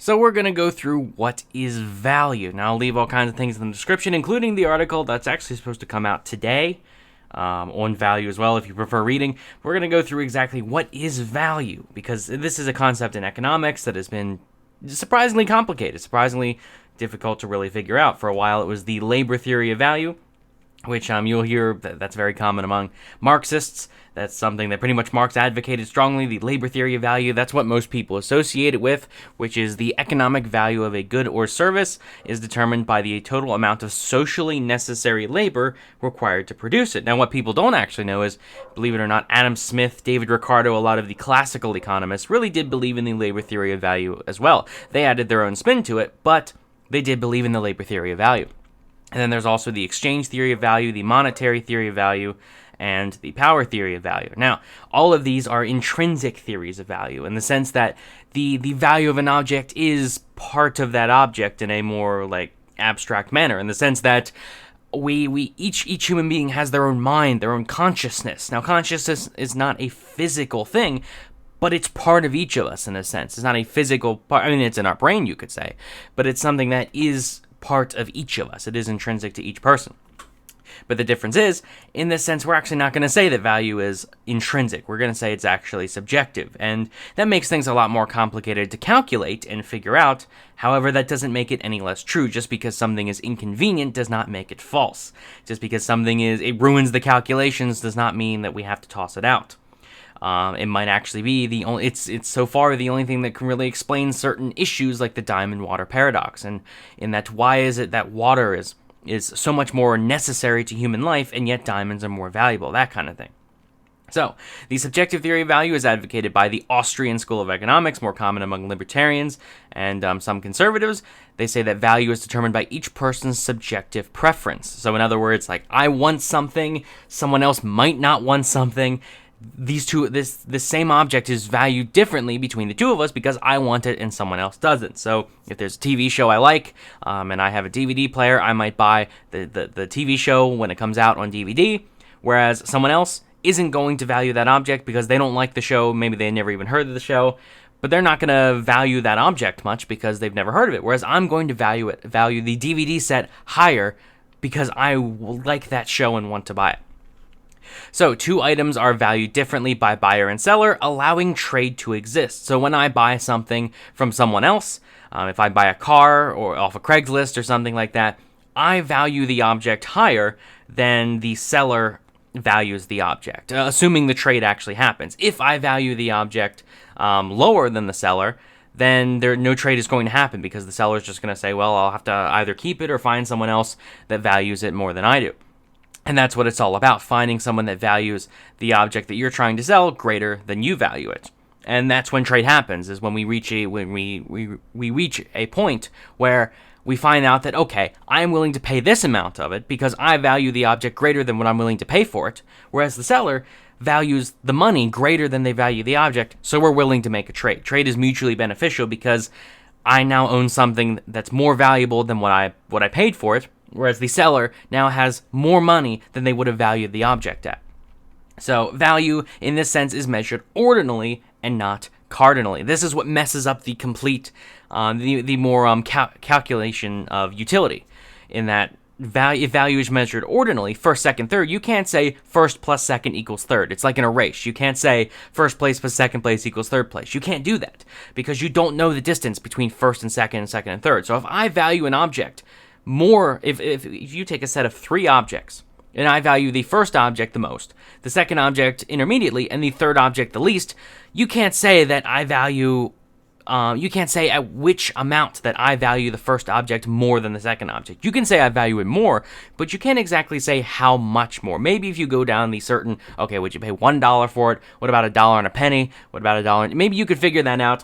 So we're going to go through what is value. Now, I'll leave all kinds of things in the description, including the article that's actually supposed to come out today on value as well, if you prefer reading. We're going to go through exactly what is value, because this is a concept in economics that has been surprisingly complicated, surprisingly difficult to really figure out. For a while, it was the labor theory of value, which you'll hear that's very common among Marxists. That's something that pretty much Marx advocated strongly, the labor theory of value. That's what most people associate it with, which is the economic value of a good or service is determined by the total amount of socially necessary labor required to produce it. Now, what people don't actually know is, believe it or not, Adam Smith, David Ricardo, a lot of the classical economists really did believe in the labor theory of value as well. They added their own spin to it, but they did believe in the labor theory of value. And then there's also the exchange theory of value, the monetary theory of value, and the power theory of value. Now, all of these are intrinsic theories of value in the sense that the value of an object is part of that object in a more abstract manner, in the sense that each human being has their own mind, their own consciousness. Now, consciousness is not a physical thing, but it's part of each of us in a sense. It's not a physical part. I mean, it's in our brain, you could say, but it's something that is part of each of us. It is intrinsic to each person. But the difference is, in this sense, we're actually not going to say that value is intrinsic. We're going to say it's actually subjective. And that makes things a lot more complicated to calculate and figure out. However, that doesn't make it any less true. Just because something is inconvenient does not make it false. Just because it ruins the calculations does not mean that we have to toss it out. It might actually be it's so far the only thing that can really explain certain issues like the diamond water paradox. And in that, why is it that water is so much more necessary to human life, and yet diamonds are more valuable, that kind of thing. So, the subjective theory of value is advocated by the Austrian School of Economics, more common among libertarians and some conservatives. They say that value is determined by each person's subjective preference. So, in other words, I want something, someone else might not want something. This same object is valued differently between the two of us because I want it and someone else doesn't. So if there's a TV show I like and I have a DVD player, I might buy the TV show when it comes out on DVD, whereas someone else isn't going to value that object because they don't like the show. Maybe they never even heard of the show, but they're not going to value that object much because they've never heard of it. Whereas I'm going to value the DVD set higher because I like that show and want to buy it. So, two items are valued differently by buyer and seller, allowing trade to exist. So when I buy something from someone else, if I buy a car or off of Craigslist or something like that, I value the object higher than the seller values the object, assuming the trade actually happens. If I value the object lower than the seller, then no trade is going to happen because the seller is just going to say, well, I'll have to either keep it or find someone else that values it more than I do. And that's what it's all about, finding someone that values the object that you're trying to sell greater than you value it. And that's when trade happens, is when we reach a point where we find out that, okay, I'm willing to pay this amount of it because I value the object greater than what I'm willing to pay for it, whereas the seller values the money greater than they value the object, so we're willing to make a trade. Trade is mutually beneficial because I now own something that's more valuable than what I paid for it, whereas the seller now has more money than they would have valued the object at. So value, in this sense, is measured ordinally and not cardinally. This is what messes up the complete, the more calculation of utility, in that if value is measured ordinally, first, second, third, you can't say first plus second equals third. It's like in a race. You can't say first place plus second place equals third place. You can't do that because you don't know the distance between first and second and third. So if I value an object more, if you take a set of three objects, and I value the first object the most, the second object intermediately, and the third object the least, you can't say that I value, you can't say at which amount that I value the first object more than the second object. You can say I value it more, but you can't exactly say how much more. Maybe if you go down the certain, okay, would you pay $1 for it? What about $1 and a penny? What about $1? Maybe you could figure that out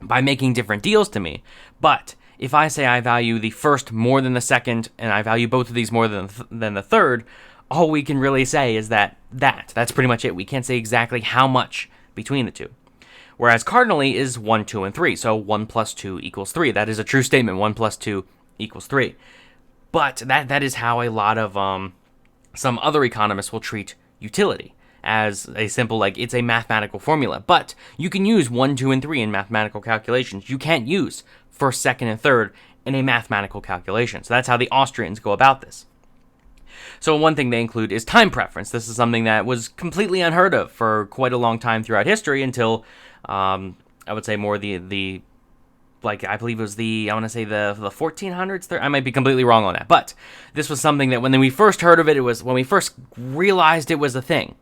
by making different deals to me. But if I say I value the first more than the second, and I value both of these more than the third, all we can really say is that's pretty much it. We can't say exactly how much between the two. Whereas cardinally is 1, 2, and 3. So 1 plus 2 equals 3. That is a true statement. 1 plus 2 equals 3. But that is how a lot of some other economists will treat utility. as a simple, like, it's a mathematical formula. But you can use 1, 2, and 3 in mathematical calculations. You can't use first, second, and third in a mathematical calculation. So that's how the Austrians go about this. So one thing they include is time preference. This is something that was completely unheard of for quite a long time throughout history until, I would say more like, I believe it was the 1400s. I might be completely wrong on that. But this was something that when we first heard of it, it was when we first realized it was a thing.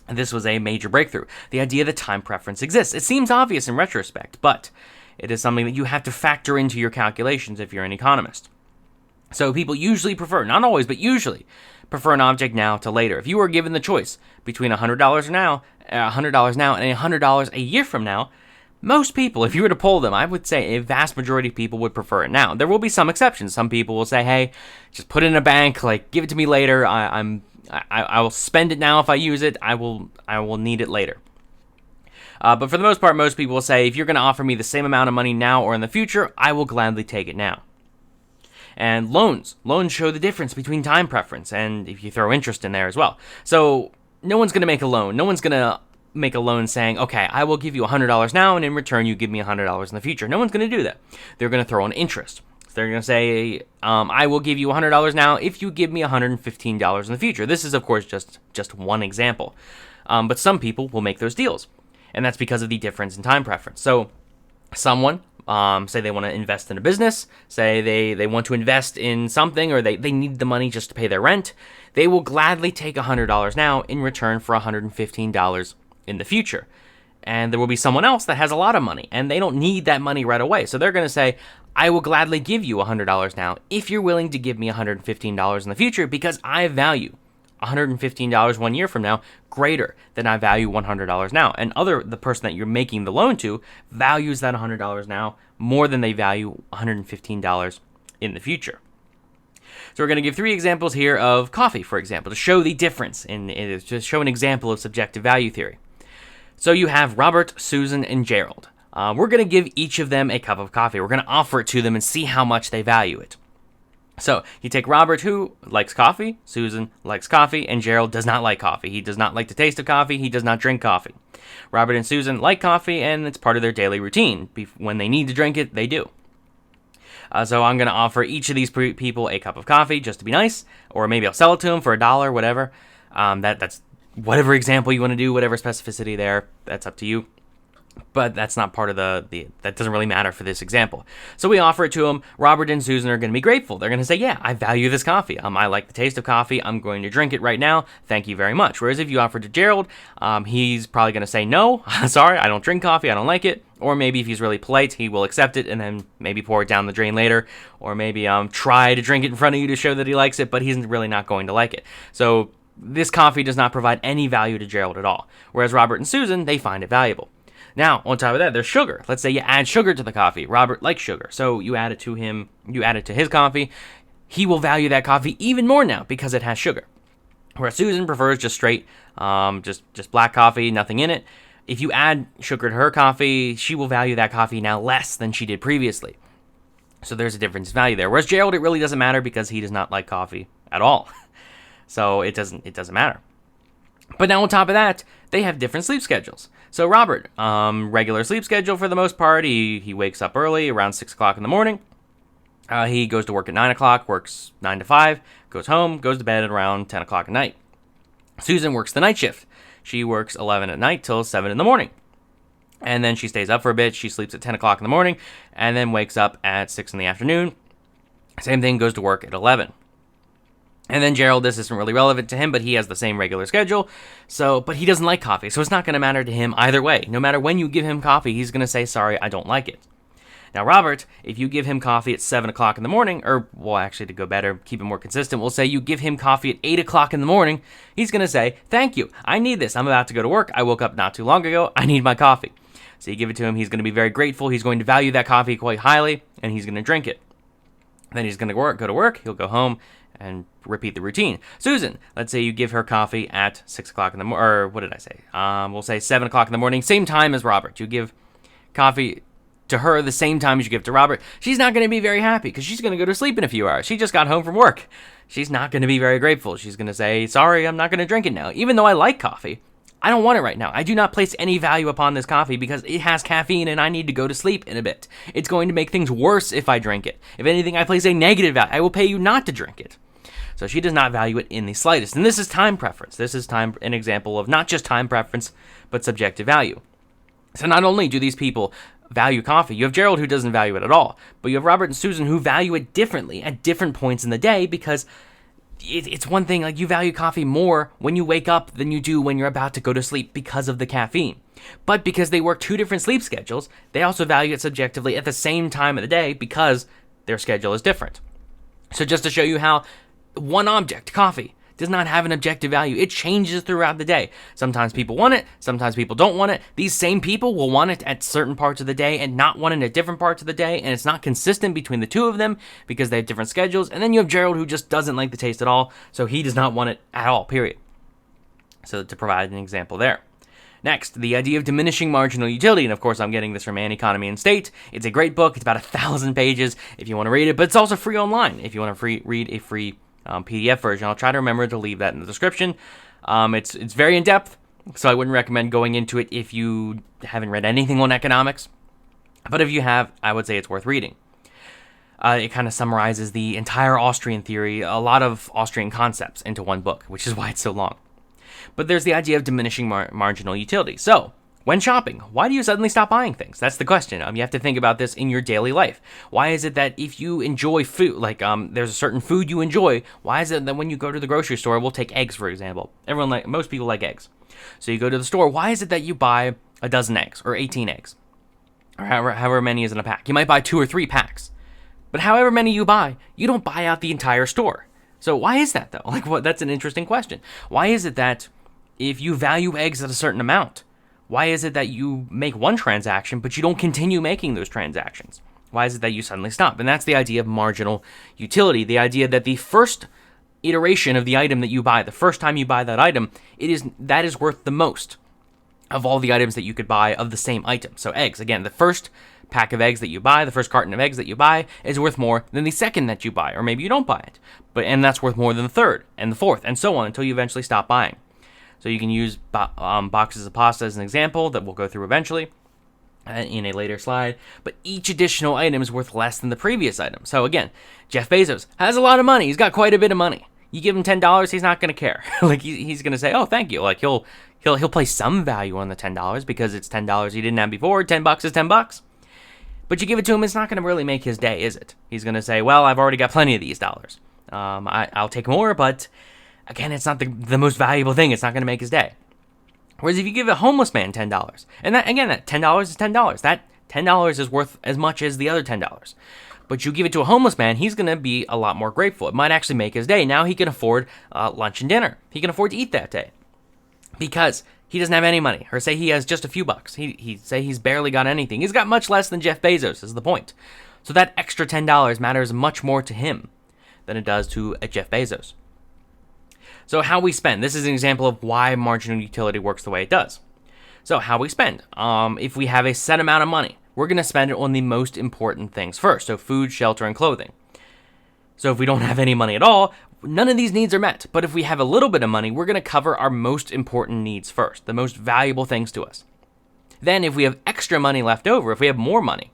And this was a major breakthrough. The idea that time preference exists. It seems obvious in retrospect, but it is something that you have to factor into your calculations if you're an economist. So people usually prefer, not always, but usually prefer an object now to later. If you were given the choice between $100 now and $100 a year from now, most people, if you were to poll them, I would say a vast majority of people would prefer it now. There will be some exceptions. Some people will say, hey, just put it in a bank, like, give it to me later. I will spend it now if I use it. I will need it later. But for the most part, most people will say, if you're going to offer me the same amount of money now or in the future, I will gladly take it now. And loans show the difference between time preference and if you throw interest in there as well. So no one's going to make a loan. No one's going to make a loan saying, okay, I will give you $100 now, and in return you give me $100 in the future. No one's going to do that. They're going to throw in interest. So they're going to say, I will give you $100 now if you give me $115 in the future. This is, of course, just one example. But some people will make those deals, and that's because of the difference in time preference. So someone, say they want to invest in a business, say they want to invest in something, or they need the money just to pay their rent, they will gladly take $100 now in return for $115 in the future. And there will be someone else that has a lot of money, and they don't need that money right away. So they're going to say, I will gladly give you $100 now if you're willing to give me $115 in the future, because I value $115 1 year from now greater than I value $100 now. And the person that you're making the loan to values that $100 now more than they value $115 in the future. So we're going to give 3 examples here of coffee, for example, to show the difference, to show an example of subjective value theory. So you have Robert, Susan, and Gerald. We're going to give each of them a cup of coffee. We're going to offer it to them and see how much they value it. So you take Robert, who likes coffee, Susan likes coffee, and Gerald does not like coffee. He does not like the taste of coffee. He does not drink coffee. Robert and Susan like coffee, and it's part of their daily routine. When they need to drink it, they do. So I'm going to offer each of these people a cup of coffee just to be nice, or maybe I'll sell it to them for $1, whatever. That's whatever example you want to do, whatever specificity there, that's up to you. But that's not part of that doesn't really matter for this example. So we offer it to them. Robert and Susan are going to be grateful. They're going to say, yeah, I value this coffee. I like the taste of coffee. I'm going to drink it right now. Thank you very much. Whereas if you offer it to Gerald, he's probably going to say, no, sorry, I don't drink coffee. I don't like it. Or maybe if he's really polite, he will accept it and then maybe pour it down the drain later. Or maybe try to drink it in front of you to show that he likes it, but he's really not going to like it. So this coffee does not provide any value to Gerald at all. Whereas Robert and Susan, they find it valuable. Now, on top of that, there's sugar. Let's say you add sugar to the coffee. Robert likes sugar, so you add it to him. You add it to his coffee. He will value that coffee even more now because it has sugar. Whereas Susan prefers just straight, just black coffee, nothing in it. If you add sugar to her coffee, she will value that coffee now less than she did previously. So there's a difference in value there. Whereas Gerald, it really doesn't matter because he does not like coffee at all. So it doesn't matter. But now on top of that, they have different sleep schedules. So Robert, regular sleep schedule for the most part. He wakes up early, around 6 o'clock in the morning. He goes to work at 9 o'clock, works 9 to 5, goes home, goes to bed at around 10 o'clock at night. Susan works the night shift. She works 11 at night till 7 in the morning. And then she stays up for a bit. She sleeps at 10 o'clock in the morning and then wakes up at 6 in the afternoon. Same thing, goes to work at 11. And then Gerald, this isn't really relevant to him, but he has the same regular schedule. But he doesn't like coffee, so it's not going to matter to him either way. No matter when you give him coffee, he's going to say, sorry, I don't like it. Now, Robert, if you give him coffee at 7 o'clock in the morning, or, well, actually, to go better, keep it more consistent, we'll say you give him coffee at 8 o'clock in the morning, he's going to say, thank you, I need this. I'm about to go to work. I woke up not too long ago. I need my coffee. So you give it to him. He's going to be very grateful. He's going to value that coffee quite highly, and he's going to drink it. Then he's going to go to work. He'll go home and repeat the routine. Susan, let's say you give her coffee at 6 o'clock in the morning, or what did I say? We'll say 7 o'clock in the morning, same time as Robert. You give coffee to her the same time as you give to Robert, she's not going to be very happy because she's going to go to sleep in a few hours. She just got home from work. She's not going to be very grateful. She's going to say, sorry, I'm not going to drink it now. Even though I like coffee, I don't want it right now. I do not place any value upon this coffee because it has caffeine and I need to go to sleep in a bit. It's going to make things worse if I drink it. If anything, I place a negative value. I will pay you not to drink it. So she does not value it in the slightest. And this is time preference. This is an example of not just time preference, but subjective value. So not only do these people value coffee, you have Gerald who doesn't value it at all, but you have Robert and Susan who value it differently at different points in the day because it's one thing, like you value coffee more when you wake up than you do when you're about to go to sleep because of the caffeine. But because they work two different sleep schedules, they also value it subjectively at the same time of the day because their schedule is different. So just to show you how one object, coffee, does not have an objective value. It changes throughout the day. Sometimes people want it, sometimes people don't want it. These same people will want it at certain parts of the day and not want it at different parts of the day, and it's not consistent between the two of them because they have different schedules. And then you have Gerald who just doesn't like the taste at all, so he does not want it at all, period. So to provide an example there. Next, the idea of diminishing marginal utility, and of course I'm getting this from An Economy and State. It's a great book. It's about 1,000 pages if you want to read it, but it's also free online if you want to read a free PDF version. I'll try to remember to leave that in the description. It's very in-depth, so I wouldn't recommend going into it if you haven't read anything on economics. But if you have, I would say it's worth reading. It kind of summarizes the entire Austrian theory, a lot of Austrian concepts into one book, which is why it's so long. But there's the idea of diminishing marginal utility. So, when shopping, why do you suddenly stop buying things? That's the question. You have to think about this in your daily life. Why is it that if you enjoy food, like there's a certain food you enjoy, why is it that when you go to the grocery store, we'll take eggs for example. Most people like eggs. So you go to the store, why is it that you buy a dozen eggs or 18 eggs? Or however many is in a pack. You might buy 2 or 3 packs. But however many you buy, you don't buy out the entire store. So why is that though? That's an interesting question. Why is it that if you value eggs at a certain amount, why is it that you make one transaction, but you don't continue making those transactions? Why is it that you suddenly stop? And that's the idea of marginal utility, the idea that the first iteration of the item that you buy, the first time you buy that item, that is worth the most of all the items that you could buy of the same item. So eggs, again, the first pack of eggs that you buy, the first carton of eggs that you buy is worth more than the second that you buy, or maybe you don't buy it, and that's worth more than the third and the fourth, and so on until you eventually stop buying. So you can use boxes of pasta as an example that we'll go through eventually in a later slide. But each additional item is worth less than the previous item. So again, Jeff Bezos has a lot of money. He's got quite a bit of money. You give him $10, he's not going to care. He's going to say, "Oh, thank you." He'll place some value on the $10 because it's $10 he didn't have before. $10 is $10. But you give it to him, it's not going to really make his day, is it? He's going to say, "Well, I've already got plenty of these dollars. I'll take more, but." Again, it's not the most valuable thing. It's not going to make his day. Whereas if you give a homeless man $10, and that $10 is $10. That $10 is worth as much as the other $10. But you give it to a homeless man, he's going to be a lot more grateful. It might actually make his day. Now he can afford lunch and dinner. He can afford to eat that day because he doesn't have any money. Or say he has just a few bucks. He's barely got anything. He's got much less than Jeff Bezos is the point. So that extra $10 matters much more to him than it does to a Jeff Bezos. So how we spend. This is an example of why marginal utility works the way it does. So how we spend. If we have a set amount of money, we're going to spend it on the most important things first. So food, shelter, and clothing. So if we don't have any money at all, none of these needs are met. But if we have a little bit of money, we're going to cover our most important needs first, the most valuable things to us. Then if we have extra money left over, if we have more money,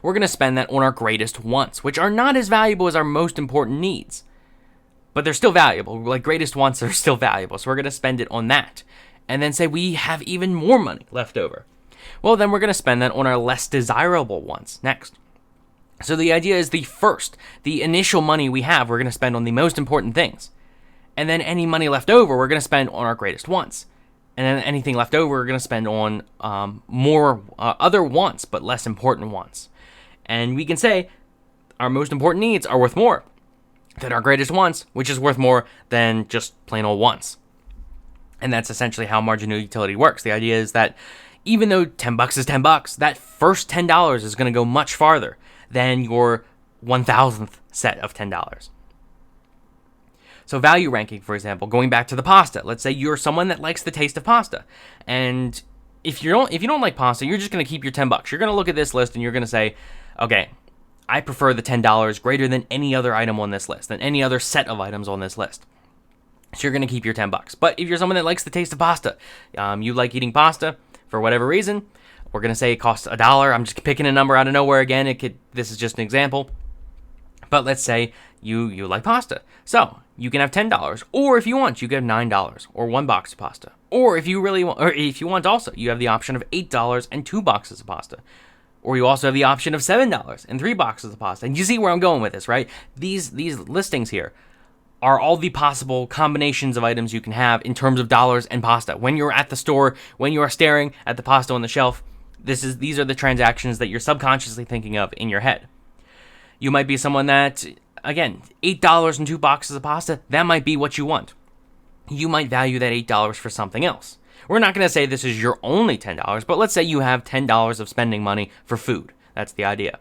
we're going to spend that on our greatest wants, which are not as valuable as our most important needs. But they're still valuable. Greatest wants are still valuable. So we're going to spend it on that. And then say we have even more money left over. Well, then we're going to spend that on our less desirable wants next. So the idea is the initial money we have, we're going to spend on the most important things. And then any money left over, we're going to spend on our greatest wants. And then anything left over, we're going to spend on more other wants, but less important wants. And we can say our most important needs are worth more than our greatest wants, which is worth more than just plain old wants. And that's essentially how marginal utility works. The idea is that even though $10 is $10, that first $10 is going to go much farther than your 1,000th set of $10. So value ranking, for example, going back to the pasta. Let's say you're someone that likes the taste of pasta, and if you don't like pasta, you're just going to keep your $10. You're going to look at this list and you're going to say, okay, I prefer the $10 greater than any other item on this list, than any other set of items on this list. So you're going to keep your $10. But if you're someone that likes the taste of pasta, you like eating pasta for whatever reason, we're going to say it costs $1. I'm just picking a number out of nowhere again. This is just an example. But let's say you like pasta. So you can have $10. Or if you want, you can have $9 or one box of pasta. Or if you want also, you have the option of $8 and 2 boxes of pasta. Or you also have the option of $7 and 3 boxes of pasta. And you see where I'm going with this, right? These listings here are all the possible combinations of items you can have in terms of dollars and pasta. When you're at the store, when you are staring at the pasta on the shelf, these are the transactions that you're subconsciously thinking of in your head. You might be someone that, again, $8 and 2 boxes of pasta, that might be what you want. You might value that $8 for something else. We're not going to say this is your only $10, but let's say you have $10 of spending money for food. That's the idea.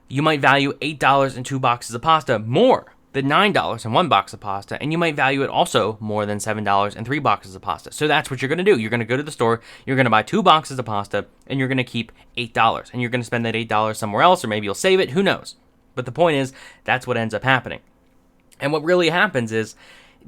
You might value $8 and 2 boxes of pasta more than $9 and 1 box of pasta, and you might value it also more than $7 and 3 boxes of pasta. So that's what you're going to do. You're going to go to the store, you're going to buy 2 boxes of pasta, and you're going to keep $8. And you're going to spend that $8 somewhere else, or maybe you'll save it, who knows. But the point is, that's what ends up happening. And what really happens is,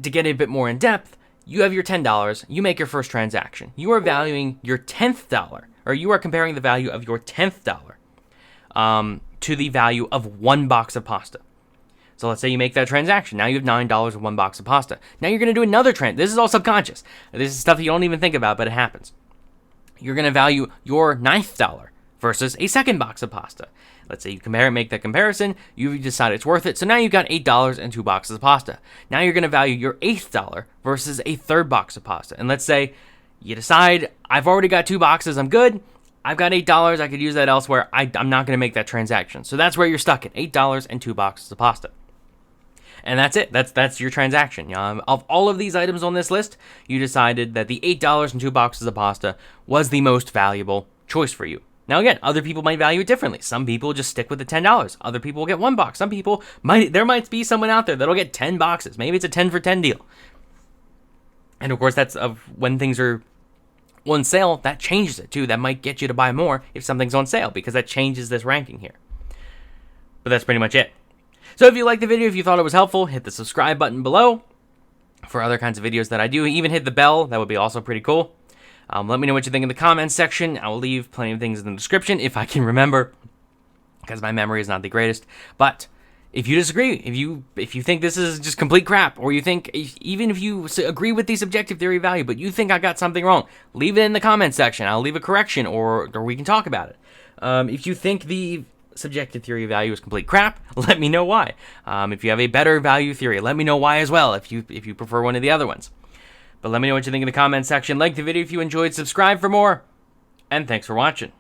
to get a bit more in depth, you have your $10, you make your first transaction. You are valuing your $10th, or you are comparing the value of your $10th to the value of 1 box of pasta. So let's say you make that transaction. Now you have $9 and 1 box of pasta. Now you're going to do another This is all subconscious. This is stuff that you don't even think about, but it happens. You're going to value your $9th versus a second box of pasta. Let's say you make that comparison. You decide it's worth it. So now you've got $8 and 2 boxes of pasta. Now you're going to value your $8th versus a third box of pasta. And let's say you decide, I've already got 2 boxes. I'm good. I've got $8. I could use that elsewhere. I'm not going to make that transaction. So that's where you're stuck at, $8 and 2 boxes of pasta. And that's it. That's your transaction. Of all of these items on this list, you decided that the $8 and 2 boxes of pasta was the most valuable choice for you. Now again, other people might value it differently. Some people just stick with the $10. Other people will get 1 box. Some people there might be someone out there that'll get 10 boxes. Maybe it's a 10 for 10 deal. And of course, that's when things are on sale, that changes it too. That might get you to buy more if something's on sale, because that changes this ranking here. But that's pretty much it. So if you liked the video, if you thought it was helpful, hit the subscribe button below for other kinds of videos that I do. Even hit the bell. That would be also pretty cool. Let me know what you think in the comments section. I will leave plenty of things in the description if I can remember, because my memory is not the greatest. But if you disagree, if you think this is just complete crap, or you think, even if you agree with the subjective theory of value, but you think I got something wrong, leave it in the comments section. I'll leave a correction, or we can talk about it. If you think the subjective theory of value is complete crap, let me know why. If you have a better value theory, let me know why as well, if you prefer one of the other ones. But let me know what you think in the comments section. Like the video if you enjoyed, subscribe for more, and thanks for watching.